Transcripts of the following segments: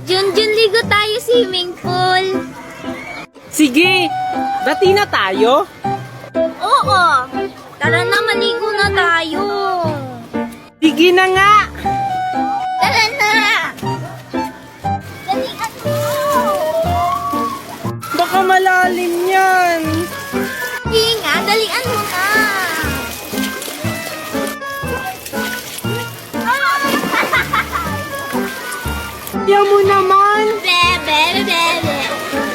Junjun, ligo tayo swimming pool. Sige, dati na tayo. Oo, tara na, maligo na tayo. Sige na nga. Tara na. Dalian mo. Baka malalim yan. Sige nga, dalian mo na. Yan mo naman. Bebe, bebe.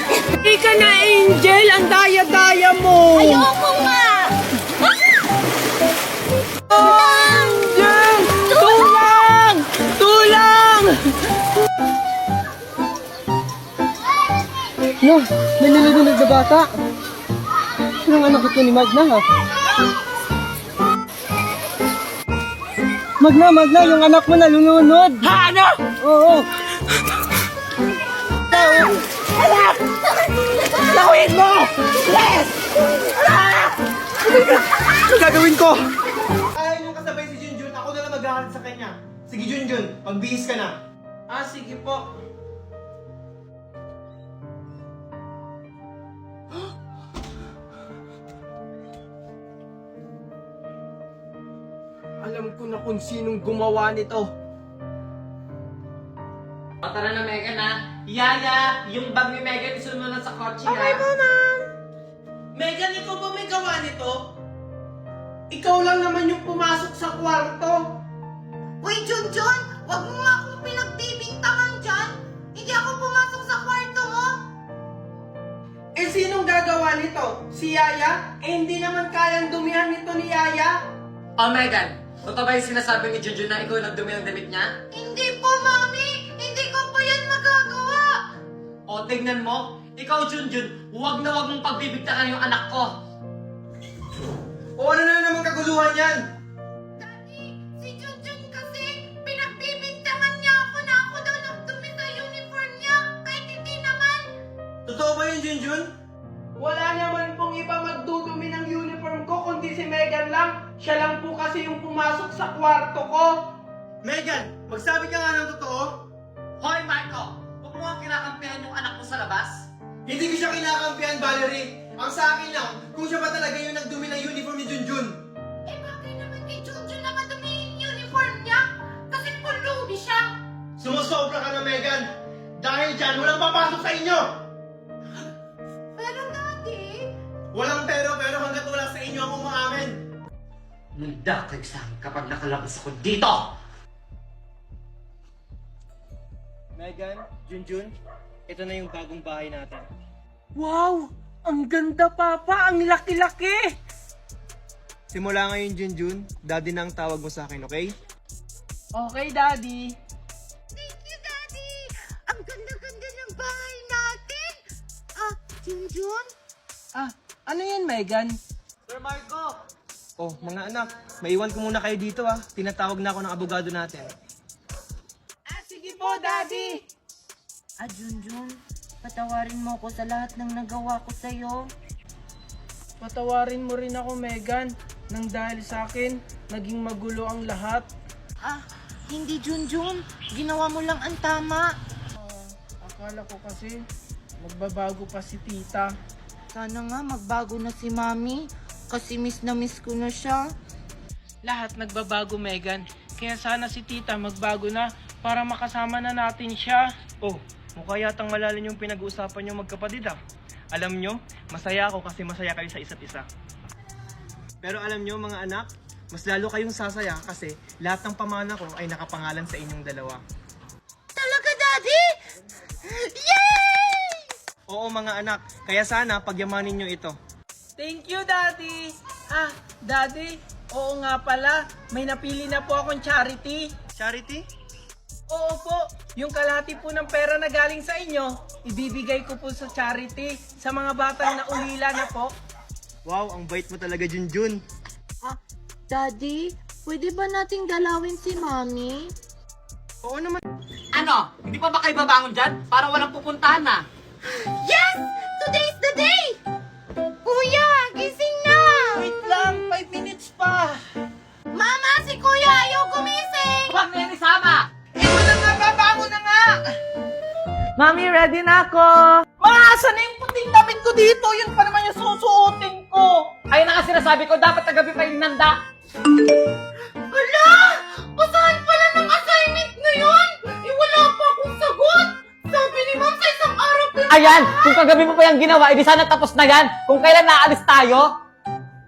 Hindi ka na, Angel. Ang daya-daya mo. Ayoko nga. Angel! Tulang! Tulang! No, may nalulunod na bata. Sinong anak ito ni Magna, ha? Magna, yung anak mo nalulunod. Ha, ano? Oo. Anak! Lawin mo! Yes! Anak! Ano gagawin ko? Ayaw nyo kasabay si Junjun, ako na lang maghahanap sa kanya. Sige Junjun, magbihis ka na. Sige po. Alam ko na kung sinong gumawa nito. Tara na, Megan, ha? Yaya, yung bag ni Megan, isunod na sa kotse, ha? Okay po, ma'am. Megan, ikaw ba may gawa nito? Ikaw lang naman yung pumasok sa kwarto. Uy, Junjun! Huwag mo nga akong pinagbibintangan dyan! Hindi ako pumasok sa kwarto mo! Eh, sinong gagawa nito? Si Yaya? Eh, hindi naman kayang dumihan nito ni Yaya. Oh, Megan, totoo ba yung sinasabi ni Junjun na ikaw yung nagdumi ng damit niya? Hindi po, Mami! Hindi ko po yan magagawa! O, tignan mo, ikaw, Junjun, huwag na huwag mong pagbibigtakan yung anak ko. O ano na naman kaguluhan yan? Daddy, si Junjun kasi pinagbibintangan niya ako na ako daw nagdumi sa uniform niya kahit hindi naman! Totoo ba yun Junjun? Wala naman pong iba magdudumi ng uniform ko kundi si Megan lang. Siya lang po kasi yung pumasok sa kwarto ko. Megan, magsabi ka nga ng totoo. Hoy, Marco, huwag mo nga kinakampihan yung anak mo sa labas. Hindi ko siya kinakampihan, Valerie. Ang sa akin lang, kung siya ba talaga yung nagdumi ng uniform ni Junjun. Eh bakit naman kay Junjun na madumi yung uniform niya? Kasi pulubi siya! Sumusobra ka na, Megan. Dahil dyan, walang papasok sa inyo. Pero Daddy, Walang pero hanggat wala sa inyo ang umaamin. Nagdakag sa akin kapag nakalabas ako dito! Megan, Junjun, ito na yung bagong bahay natin. Wow! Ang ganda, Papa! Ang laki-laki! Simula ngayon, Junjun, Daddy na ang tawag mo sa akin, okay? Okay, Daddy. thank you, Daddy! Ang ganda-ganda ng bahay natin! Ah, Junjun? Ano yan, Megan? Sir Marco! Oh, mga anak, maiwan ko muna kayo dito Tinatawag na ako ng abogado natin. Sige po, Daddy! Junjun, patawarin mo ko sa lahat ng nagawa ko sa'yo. Patawarin mo rin ako, Megan. Nang dahil sa akin, naging magulo ang lahat. Hindi Junjun. Ginawa mo lang ang tama. Akala ko kasi, magbabago pa si tita. Sana nga magbago na si Mami. Kasi miss na miss ko na siya. Lahat nagbabago, Megan. Kaya sana si tita magbago na para makasama na natin siya. Oh, mukha yatang malalim yung pinag-uusapan nyo magkapatid Alam nyo, masaya ako kasi masaya kayo sa isa't isa. Pero alam nyo mga anak, mas lalo kayong sasaya kasi lahat ng pamana ko ay nakapangalan sa inyong dalawa. Talaga, Daddy? Yay! Oo mga anak, kaya sana pagyamanin nyo ito. Thank you, Daddy! Daddy, oo nga pala, may napili na po akong charity. Charity? Oo po, yung kalahati po ng pera na galing sa inyo, ibibigay ko po sa charity sa mga batang naulila na po. Wow, ang bait mo talaga, Junjun. Daddy, pwede ba nating dalawin si Mami? Oo naman. Ano? Hindi pa ba kayo babangon dyan? Para walang pupuntahan na. Yes! Today's the day! Kuya, gising na! Wait lang, 5 minutes pa. Mama, si Kuya ayaw gumising! Huwag na yan isama! Ito na nga, babangon na nga! Mami, ready na ako! Maaasa na yung puting damit ko dito. Yun pa naman yung susuotin ko. Ayun na nga sinasabi ko, dapat kagabi pa inanda. Hala! Basahan pala ng assignment ngayon! Eh, wala pa akong sagot! Sabi ni Ma'am sa isang araw pa yung... Ayan, kung kagabi mo pa yung ginawa, edi sana tapos na yan. Kung kailan naalis tayo.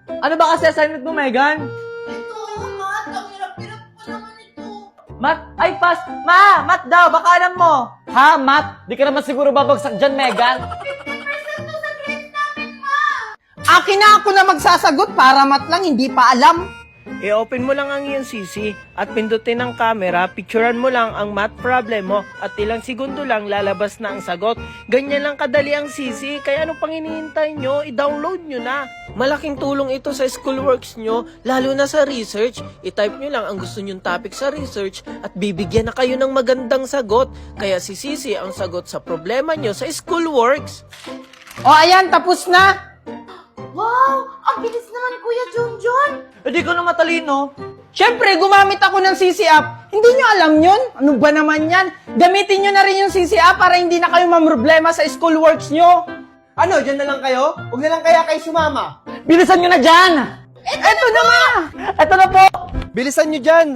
Ano ba kasi assignment mo, Megan? Ito, Matt. Ang hirap-hirap pa naman ito. Math? Ay, pass! Ma! Math daw, baka alam mo. Ha, Math? Di ka naman siguro babagsak dyan, Megan. 50% to sa grades namin, Ma! Akin na ako na magsasagot para mat lang hindi pa alam. I-open mo lang ang iyong CC at pindutin ang camera, picturean mo lang ang math problem mo at ilang segundo lang lalabas na ang sagot. Ganyan lang kadali ang CC, kaya ano pang hinihintay nyo? I-download nyo na. Malaking tulong ito sa schoolworks nyo, lalo na sa research. I-type nyo lang ang gusto nyong topic sa research at bibigyan na kayo ng magandang sagot. Kaya si CC ang sagot sa problema nyo sa schoolworks. O ayan, tapos na! Wow! Ang bilis naman, Kuya Junjun! Hindi ko na matalino. Siyempre, gumamit ako ng CC app. Hindi nyo alam yun? Ano ba naman yan? Gamitin nyo na rin yung CC app para hindi na kayo mamroblema sa schoolworks nyo. Ano, dyan na lang kayo? Huwag na lang kaya kayo sumama. Bilisan nyo na dyan! Eto na ma! Eto na po! Bilisan nyo dyan.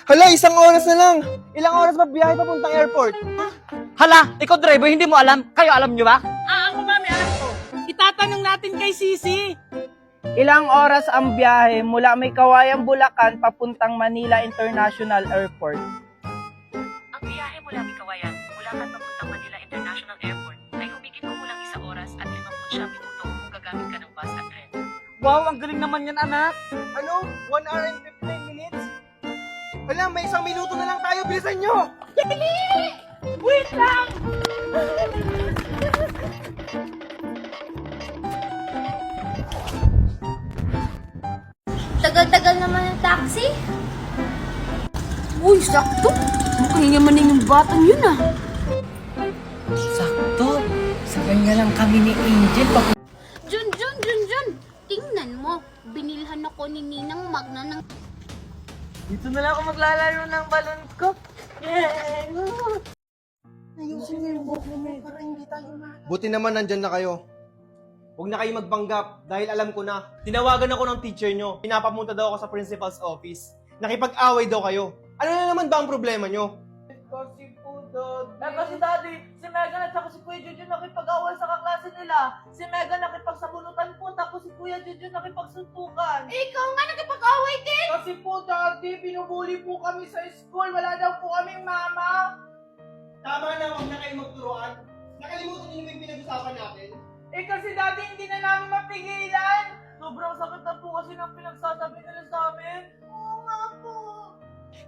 Hala, 1 oras na lang. Ilang oras ba biyahe papuntang airport? Hala, ikaw driver, hindi mo alam. Kayo alam nyo ba? Ako mami, alam ko. Itatanong natin kay Sisi. Ilang oras ang biyahe mula May Kawayan, Bulacan papuntang Manila International Airport? Ang biyahe mula Kawayan, Bulacan papuntang Manila International Airport ay humigit kumulang 1 oras at 59 minuto kung gagamit ka ng bus at tren. Wow, ang galing naman yan, anak. Ano? 1 hour and 15 minutes? Hala, may 1 minuto na lang tayo. Bilisan nyo! Wait lang! Tagal-tagal naman ng taxi. Uy, sakto! Mukhang yamanin yung batang yun ah! Sakto. Sa kanya lang kami ni Angel. Junjun! Tingnan mo. Binilhan ako ni Ninang Magna ng... Dito na lang ako maglalaro ng balon ko. Buti naman nandyan na kayo. Huwag na kayo magpanggap dahil alam ko na. Tinawagan ako ng teacher nyo. Pinapapunta daw ako sa principal's office. Nakipag-away daw kayo. Ano na naman ba ang problema nyo? Kasi po, Dad. Kasi daddy, si Megan at saka si Kuya Junjun nakipag-away sa kaklase nila. Si Megan nakipagsabunutan po, tapos si Kuya Junjun nakipagsuntukan. Ikaw nga nagkipag-away din! Kasi po, Daddy, binubuli po kami sa school. Wala daw po kaming mama. Tama na, huwag na kayo magturuan. Nakalimutan niyo yung pinag-usapan natin. Eh kasi Daddy, hindi na namin mapigilan. Sobrang sakit na po kasi ng pinagsasabi nila sa amin. Oo nga po!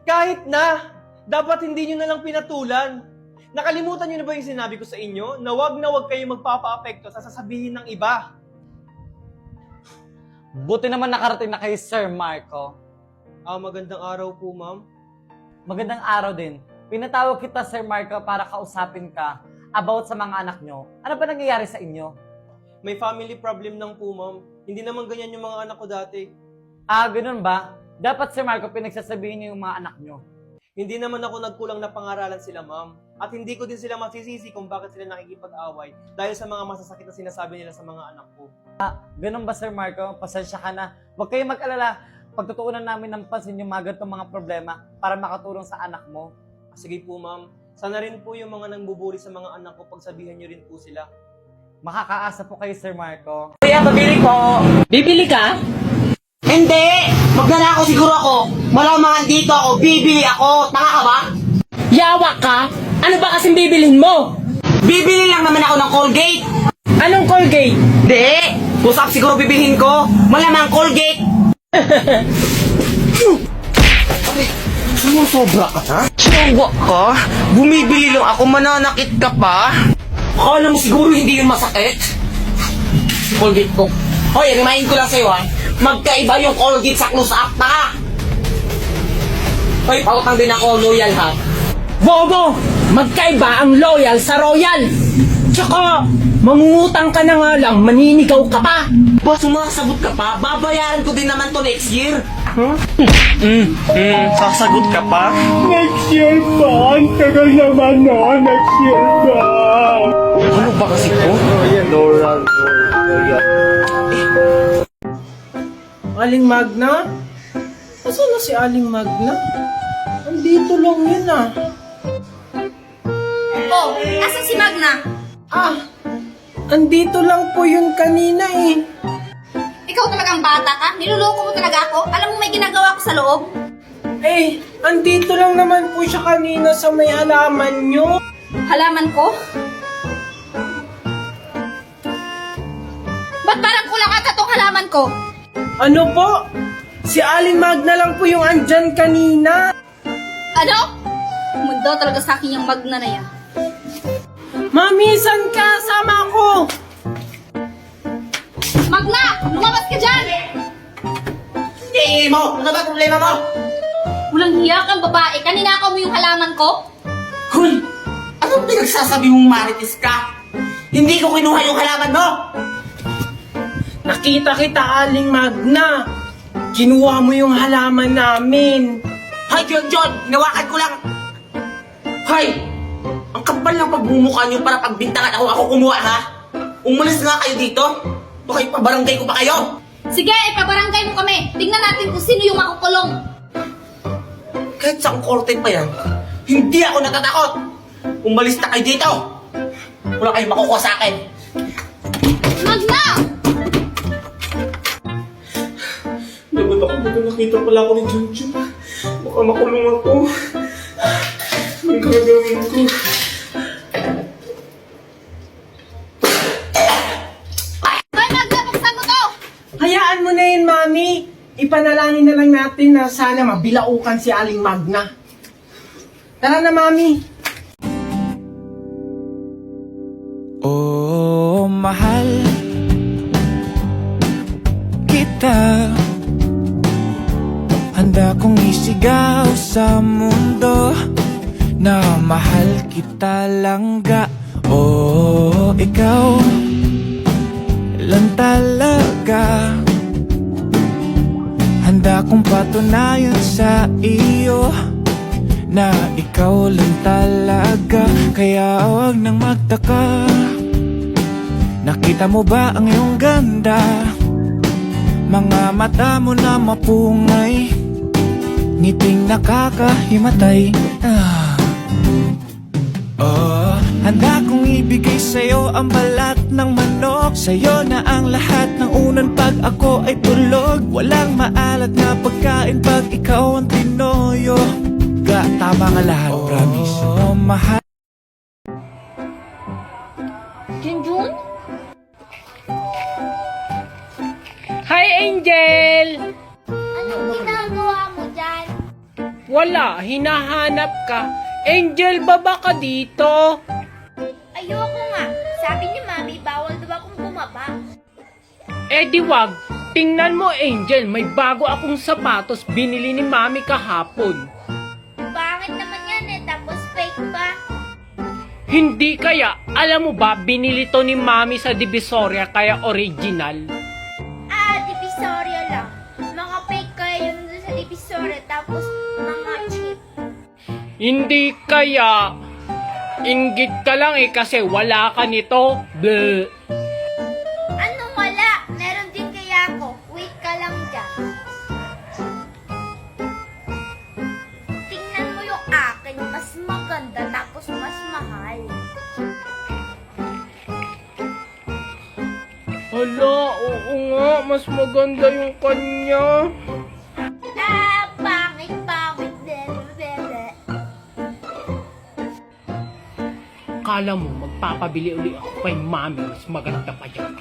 Kahit na, dapat hindi nyo na lang pinatulan. Nakalimutan nyo na ba yung sinabi ko sa inyo na wag kayo magpapa-apekto sa sasabihin ng iba? Buti naman nakarating na kay Sir Marco. Magandang araw po, ma'am. Magandang araw din. Pinatawag kita, Sir Marco, para kausapin ka about sa mga anak nyo. Ano ba nangyayari sa inyo? May family problem lang po, ma'am. Hindi naman ganyan yung mga anak ko dati. Ganun ba? Dapat, Sir Marco, pinagsasabihin niyo yung mga anak nyo. Hindi naman ako nagkulang na pangaralan sila, ma'am. At hindi ko din sila masisisi kung bakit sila nakikipag-away dahil sa mga masasakit na sinasabi nila sa mga anak ko. Ganun ba, Sir Marco? Pasensya ka na. Huwag kayong mag-alala. Pagtutuunan namin ng pansin yung mga ganitong mga problema para makatulong sa anak mo. Sige po, ma'am. Sana rin po yung mga nangbubuli sa mga anak ko, pagsabihan nyo rin po sila. Makakaasa po kayo, Sir Marco. Kuya, pabili po. Bibili ka? Hindi! Magnanakaw siguro ako. Malamang dito ako, bibili ako. Tanga ka ba? Yawa ka? Ano ba kasing bibilhin mo? Bibili lang naman ako ng Colgate. Anong Colgate? Hindi! Pusap siguro bibilhin ko. Malamang Colgate. Sumusobra ka, ha? Sumusobra ka? Bumibili lang ako, mananakit ka pa? Akala mo siguro hindi yun masakit? Colgate ko. Hoy, remind ko lang sa'yo, ha? Magkaiba yung Colgate sa close-up, ha? Hoy, pautang din ako, loyal, ha? Bobo! Magkaiba ang loyal sa royal! Tsaka, mangungutang ka na nga lang, maninigaw ka pa! Ba, sumasagot ka pa? Babayaran ko din naman to next year. Sasagot ka pa? Next year ba? Ang tagal naman no. Next year ba? Ano ba kasi ko? Aling Magna? Asan na si Aling Magna? Andito lang yun ah. Oh, asan si Magna? Ah, andito lang po yun kanina eh. Ikaw talagang bata ka? Niloloko mo talaga ako? Alam mo may ginagawa ko sa loob? Eh, andito lang naman po siya kanina sa may halaman nyo. Halaman ko? Ba't parang kulang ata tong halaman ko? Ano po? Si Aling Magna lang po yung andyan kanina. Ano? Mundo talaga sa akin yung Magna na yan. Mami, saan ka? Sama ko! Magna! Lumabas ka dyan! Hindi mo! Ano ba problema mo? Walang hiya kang babae. Kaninakaw mo yung halaman ko? Hoy! Anong pinagsasabi mong marites ka? Hindi ko kinuha yung halaman mo! Nakita kita, Aling Magna. Kinuha mo yung halaman namin. Hay, John! Hinawakan ko lang! Hay! Ang kapal ng pagmumukha niyo para pagbintangan ako kumuha, ha? Umalis nga kayo dito! Baka ipabarangay ko pa kayo! Sige, ipabarangay mo kami. Tingnan natin kung sino yung makukulong. Kahit sa korte pa yan, hindi ako natatakot! Umalis na kayo dito! Wala kayong makukuha sa akin! Magna! Lagot ako dito, nakita pala ako ni Junjun. Baka makulong ako. Anong gagawin ko? Hoy, Magna, buksan mo to! Hayaan mo na yun, Mami. Ipanalangin na lang natin na sana mabilaukan si Aling Magna. Tara na, Mami. Oh, mahal kita. Handa kong isigaw sa mundo na mahal kita langga. Oh, ikaw lang talaga. Handa kong patunayan sa iyo na ikaw lang talaga. Kaya huwag nang magtaka. Nakita mo ba ang iyong ganda? Mga mata mo na mapungay, ngiting nakakahimatay. Oh, handa kong ibigay sa'yo ang balat ng manok. Sa'yo na ang lahat ng unan pag ako ay tulog. Walang maalat na pagkain pag ikaw ang tinoyo. Tama nga lahat, promise. Oh, mahal. Junjun? Hi, Angel! Anong ginagawa mo dyan? Wala, hinahanap ka. Angel, baba ka dito. Ayoko nga. Sabi ni Mami, bawal daw akong bumaba. Eh di wag. Tingnan mo, Angel, may bago akong sapatos binili ni Mami kahapon. Pangit naman yan eh, tapos fake pa. Hindi kaya, alam mo ba, binili to ni Mami sa Divisoria kaya original. Divisoria lang. Mga fake kaya yun doon sa Divisoria, tapos mga cheap. Hindi kaya, inggit ka lang eh kasi wala ka nito. Bleh. Ano wala? Meron din kaya ako. Wait ka lang dyan. Tingnan mo yung akin, mas maganda tapos mas mahal. Hala, oo nga, mas maganda yung kanya. Pangit. Akala mo, magpapabili uli ako kay Mami, mas maganda pa yan.